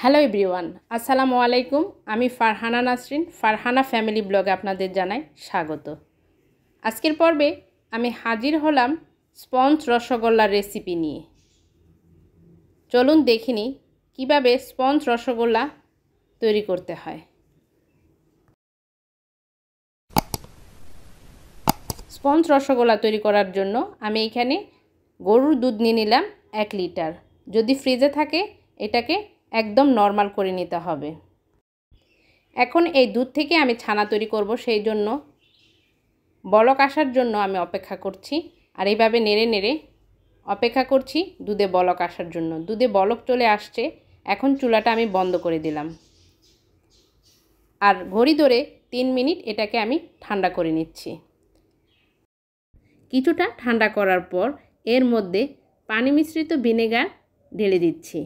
Hello everyone, আসসালামু আলাইকুম। আমি ফারহানা নাসরিন, ফারহানা ফ্যামিলি ব্লগে আপনাদের জানাই স্বাগত। আজকের পর্বে আমি হাজির হলাম স্পঞ্জ রসগোল্লার রেসিপি নিয়ে। চলুন দেখিনি কিভাবে স্পঞ্জ রসগোল্লা তৈরি করতে হয়। স্পঞ্জ রসগোল্লা তৈরি করার জন্য আমি এখানে গরুর দুধ নিয়ে নিলাম 1 লিটার। যদি ফ্রিজে থাকে এটাকে একদম নরমাল করে নিতে হবে। এখন এই দুধ থেকে আমি ছানা তৈরি করব, সেই জন্য বলক আসার জন্য আমি অপেক্ষা করছি। আর এইভাবে নেড়ে নেড়ে অপেক্ষা করছি দুধে বলক আসার জন্য। দুধে বলক চলে আসছে, এখন চুলাটা আমি বন্ধ করে দিলাম। আর ঘড়ি ধরে 3 মিনিট এটাকে আমি ঠান্ডা করে নিচ্ছি। কিছুটা ঠান্ডা করার পর এর মধ্যে পানি মিশ্রিত ভিনেগার ঢেলে দিচ্ছি।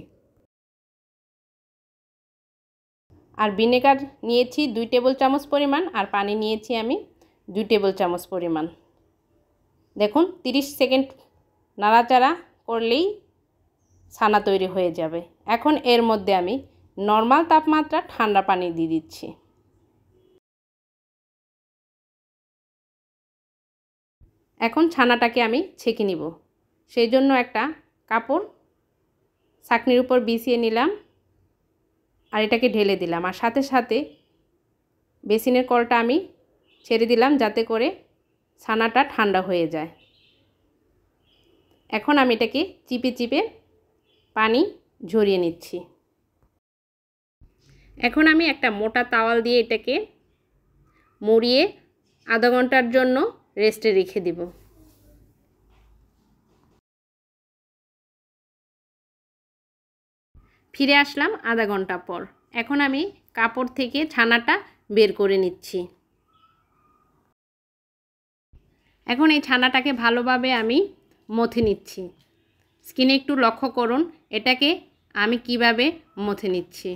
আর ভিনেগার নিয়েছি 2 টেবিল চামচ পরিমাণ, আর পানি নিয়েছি আমি 2 টেবিল চামচ পরিমাণ। দেখুন 30 সেকেন্ড নাড়াচাড়া করলেই ছানা তৈরি হয়ে যাবে। এখন এর মধ্যে আমি নরমাল তাপমাত্রা ঠান্ডা পানি দিয়ে দিচ্ছি। এখন ছানাটাকে আমি ছেঁকে নিব, সেই জন্য একটা কাপড় ছাঁকনির উপর বিছিয়ে নিলাম আর এটাকে ঢেলে দিলাম। আর সাথে সাথে বেসিনের কলটা আমি ছেড়ে দিলাম যাতে করে ছানাটা ঠান্ডা হয়ে যায়। এখন আমি এটাকে চিপে চিপে পানি ঝরিয়ে নিচ্ছি। এখন আমি একটা মোটা তাওয়াল দিয়ে এটাকে মুড়িয়ে আধা ঘন্টার জন্য রেস্টে রেখে দিব। ফিরে আসলাম আধা ঘন্টা পর। এখন আমি কাপড় থেকে ছানাটা বের করে নিচ্ছি। এখন এই ছানাটাকে ভালোভাবে আমি মথে নিচ্ছি। স্কিনে একটু লক্ষ্য করুন এটাকে আমি কিভাবে মথে নিচ্ছি।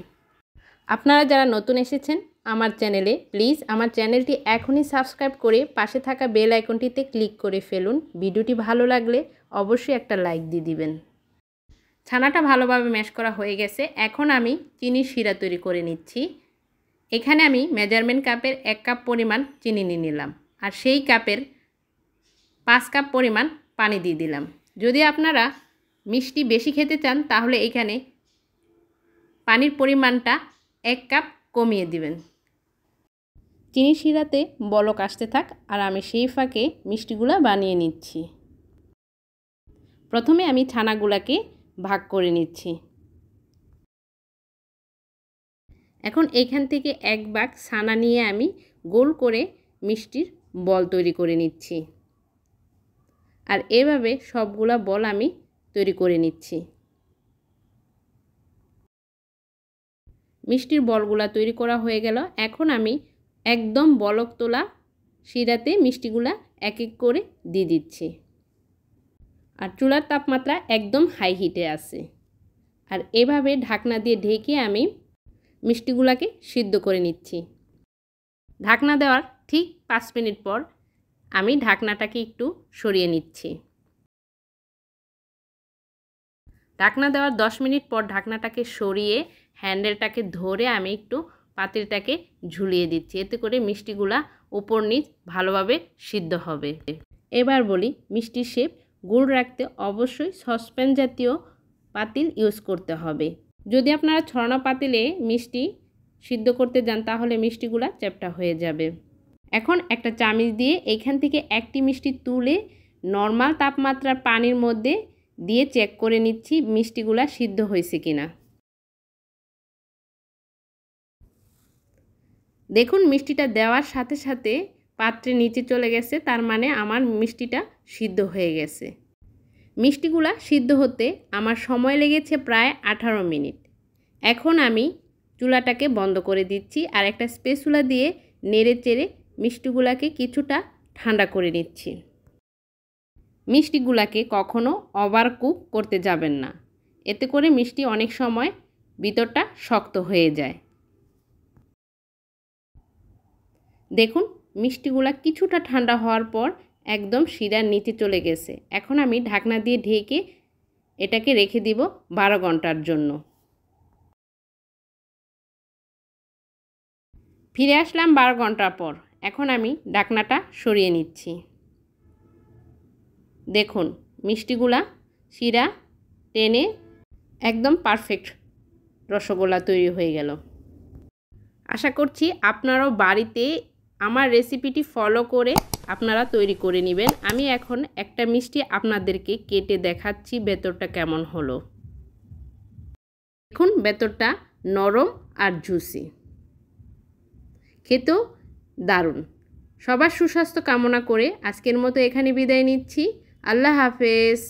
আপনারা যারা নতুন এসেছেন আমার চ্যানেলে, প্লিজ আমার চ্যানেলটি এখনই সাবস্ক্রাইব করে পাশে থাকা বেল আইকনটিতে ক্লিক করে ফেলুন। ভিডিওটি ভালো লাগলে অবশ্যই একটা লাইক দিয়ে দিবেন। ছানাটা ভালোভাবে ম্যাশ করা হয়ে গেছে। এখন আমি চিনির শিরা তৈরি করে নিচ্ছি। এখানে আমি মেজারমেন্ট কাপের 1 কাপ পরিমাণ চিনি নিয়ে নিলাম, আর সেই কাপের 5 কাপ পরিমাণ পানি দিয়ে দিলাম। যদি আপনারা মিষ্টি বেশি খেতে চান তাহলে এখানে পানির পরিমাণটা 1 কাপ কমিয়ে দিবেন। চিনি শিরাতে বলক আসতে থাক আর আমি সেই ফাঁকে মিষ্টিগুলা বানিয়ে নিচ্ছি। প্রথমে আমি ছানাগুলাকে ভাগ করে নিচ্ছি। এখন এখান থেকে 1 ভাগ ছানা নিয়ে আমি গোল করে মিষ্টির বল তৈরি করে নিচ্ছি। আর এভাবে সবগুলা বল আমি তৈরি করে নিচ্ছি। মিষ্টির বলগুলা তৈরি করা হয়ে গেল। এখন আমি একদম বলক তোলা শিরাতে মিষ্টিগুলা এক এক করে দিয়ে দিচ্ছি। আর চুলার তাপমাত্রা একদম হাই হিটে আছে। আর এভাবে ঢাকনা দিয়ে ঢেকে আমি মিষ্টিগুলাকে সিদ্ধ করে নিচ্ছি। ঢাকনা দেওয়ার ঠিক 5 মিনিট পর আমি ঢাকনাটাকে একটু সরিয়ে নিচ্ছি। ঢাকনা দেওয়ার 10 মিনিট পর ঢাকনাটাকে সরিয়ে হ্যান্ডেলটাকে ধরে আমি একটু পাতিলটাকে ঝুলিয়ে দিচ্ছি। এতে করে মিষ্টিগুলা উপর নিচ ভালোভাবে সিদ্ধ হবে। এবার বলি, মিষ্টির শেপ গোল রাখতে অবশ্যই সসপ্যান জাতীয় পাতিল ইউজ করতে হবে। যদি আপনারা ছড়ানো পাতিলে মিষ্টি সিদ্ধ করতে যান তাহলে মিষ্টিগুলা চ্যাপ্টা হয়ে যাবে। এখন একটা চামচ দিয়ে এইখান থেকে একটি মিষ্টি তুলে নরমাল তাপমাত্রার পানির মধ্যে দিয়ে চেক করে নিচ্ছি মিষ্টিগুলা সিদ্ধ হয়েছে কিনা। দেখুন মিষ্টিটা দেওয়ার সাথে সাথে পাত্রে নিচে চলে গেছে, তার মানে আমার মিষ্টিটা সিদ্ধ হয়ে গেছে। মিষ্টিগুলা সিদ্ধ হতে আমার সময় লেগেছে প্রায় 18 মিনিট। এখন আমি চুলাটাকে বন্ধ করে দিচ্ছি আর একটা স্প্যাচুলা দিয়ে নেড়ে চেড়ে মিষ্টিগুলাকে কিছুটা ঠান্ডা করে নিচ্ছি। মিষ্টিগুলাকে কখনো ওভার কুক করতে যাবেন না, এতে করে মিষ্টি অনেক সময় ভিতরটা শক্ত হয়ে যায়। দেখুন মিষ্টিগুলা কিছুটা ঠান্ডা হওয়ার পর একদম শিরার নিচে চলে গেছে। এখন আমি ঢাকনা দিয়ে ঢেকে এটাকে রেখে দিব 12 ঘন্টার জন্য। ফিরে আসলাম 12 ঘন্টা পর। এখন আমি ঢাকনাটা সরিয়ে নিচ্ছি। দেখুন মিষ্টিগুলা শিরা টেনে একদম পারফেক্ট রসগোল্লা তৈরি হয়ে গেল। আশা করছি আপনারাও বাড়িতে আমার রেসিপিটি ফলো করে আপনারা তৈরি করে নেবেন। আমি এখন একটা মিষ্টি আপনাদেরকে কেটে দেখাচ্ছি ভেতরটা কেমন হলো। দেখুন ভেতরটা নরম আর জুসি, খেতেও দারুণ। সবার সুস্বাস্থ্য কামনা করে আজকের মতো এখানে বিদায় নিচ্ছি। আল্লাহ হাফেজ।